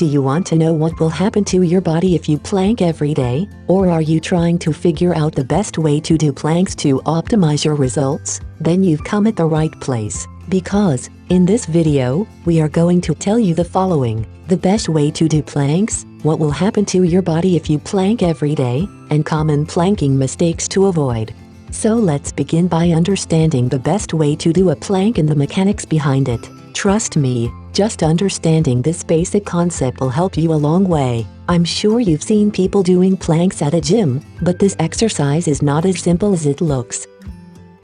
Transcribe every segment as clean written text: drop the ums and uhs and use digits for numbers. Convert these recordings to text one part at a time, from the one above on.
Do you want to know what will happen to your body if you plank every day? Or are you trying to figure out the best way to do planks to optimize your results? Then you've come at the right place. Because, in this video, we are going to tell you the following: the best way to do planks, what will happen to your body if you plank every day, and common planking mistakes to avoid. So let's begin by understanding the best way to do a plank and the mechanics behind it. Trust me, just understanding this basic concept will help you a long way. I'm sure you've seen people doing planks at a gym, but this exercise is not as simple as it looks.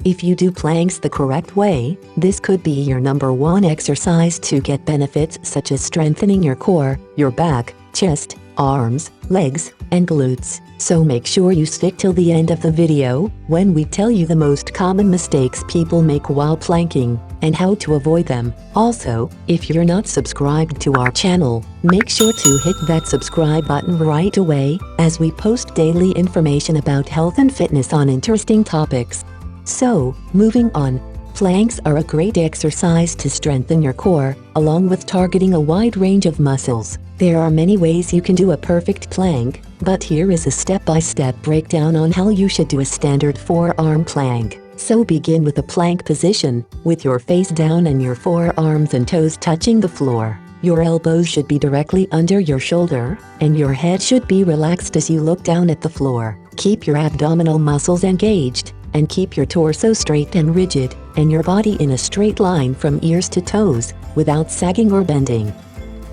If you do planks the correct way, this could be your #1 exercise to get benefits such as strengthening your core, your back, chest, arms, legs, and glutes. So make sure you stick till the end of the video, when we tell you the most common mistakes people make while planking, and how to avoid them. Also, if you're not subscribed to our channel, make sure to hit that subscribe button right away, as we post daily information about health and fitness on interesting topics. So, moving on. Planks are a great exercise to strengthen your core, along with targeting a wide range of muscles. There are many ways you can do a perfect plank, but here is a step-by-step breakdown on how you should do a standard forearm plank. So begin with a plank position, with your face down and your forearms and toes touching the floor. Your elbows should be directly under your shoulder, and your head should be relaxed as you look down at the floor. Keep your abdominal muscles engaged, and keep your torso straight and rigid, and your body in a straight line from ears to toes, without sagging or bending.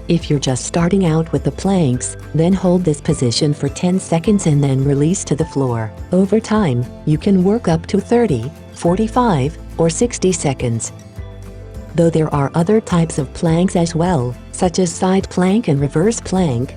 If you're just starting out with the planks, then hold this position for 10 seconds and then release to the floor. Over time, you can work up to 30, 45, or 60 seconds. Though there are other types of planks as well, such as side plank and reverse plank,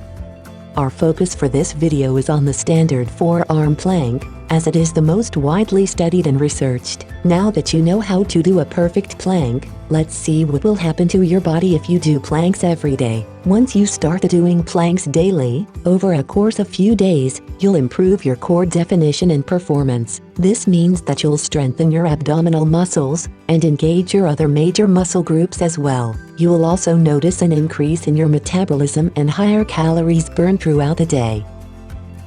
our focus for this video is on the standard forearm plank, as it is the most widely studied and researched. Now that you know how to do a perfect plank, let's see what will happen to your body if you do planks every day. Once you start doing planks daily, over a course of few days, you'll improve your core definition and performance. This means that you'll strengthen your abdominal muscles and engage your other major muscle groups as well. You will also notice an increase in your metabolism and higher calories burned throughout the day.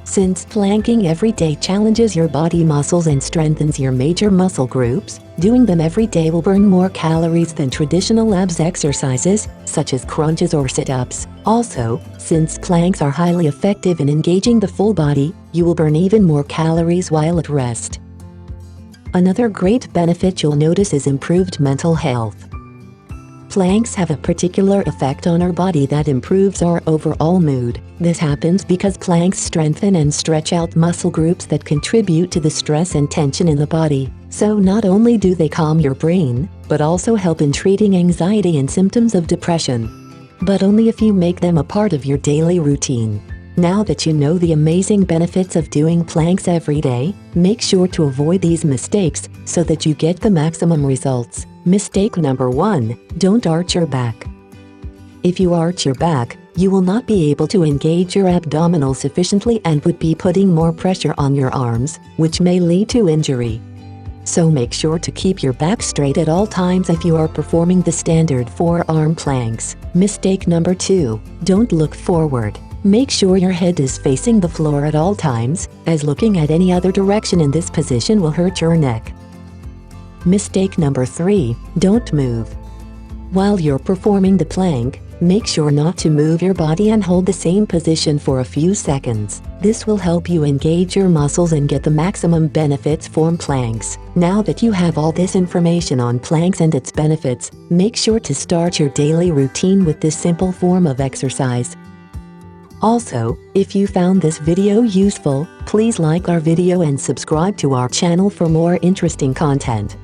Since planking every day challenges your body muscles and strengthens your major muscle groups, doing them every day will burn more calories than traditional abs exercises, such as crunches or sit-ups. Also, since planks are highly effective in engaging the full body, you will burn even more calories while at rest. Another great benefit you'll notice is improved mental health. Planks have a particular effect on our body that improves our overall mood. This happens because planks strengthen and stretch out muscle groups that contribute to the stress and tension in the body. So not only do they calm your brain, but also help in treating anxiety and symptoms of depression. But only if you make them a part of your daily routine. Now that you know the amazing benefits of doing planks every day, make sure to avoid these mistakes so that you get the maximum results. Mistake #1, don't arch your back. If you arch your back, you will not be able to engage your abdominal sufficiently and would be putting more pressure on your arms, which may lead to injury. So make sure to keep your back straight at all times if you are performing the standard forearm planks. Mistake #2, don't look forward. Make sure your head is facing the floor at all times, as looking at any other direction in this position will hurt your neck. Mistake #3, don't move. While you're performing the plank, make sure not to move your body and hold the same position for a few seconds. This will help you engage your muscles and get the maximum benefits from planks. Now that you have all this information on planks and its benefits, make sure to start your daily routine with this simple form of exercise. Also, if you found this video useful, please like our video and subscribe to our channel for more interesting content.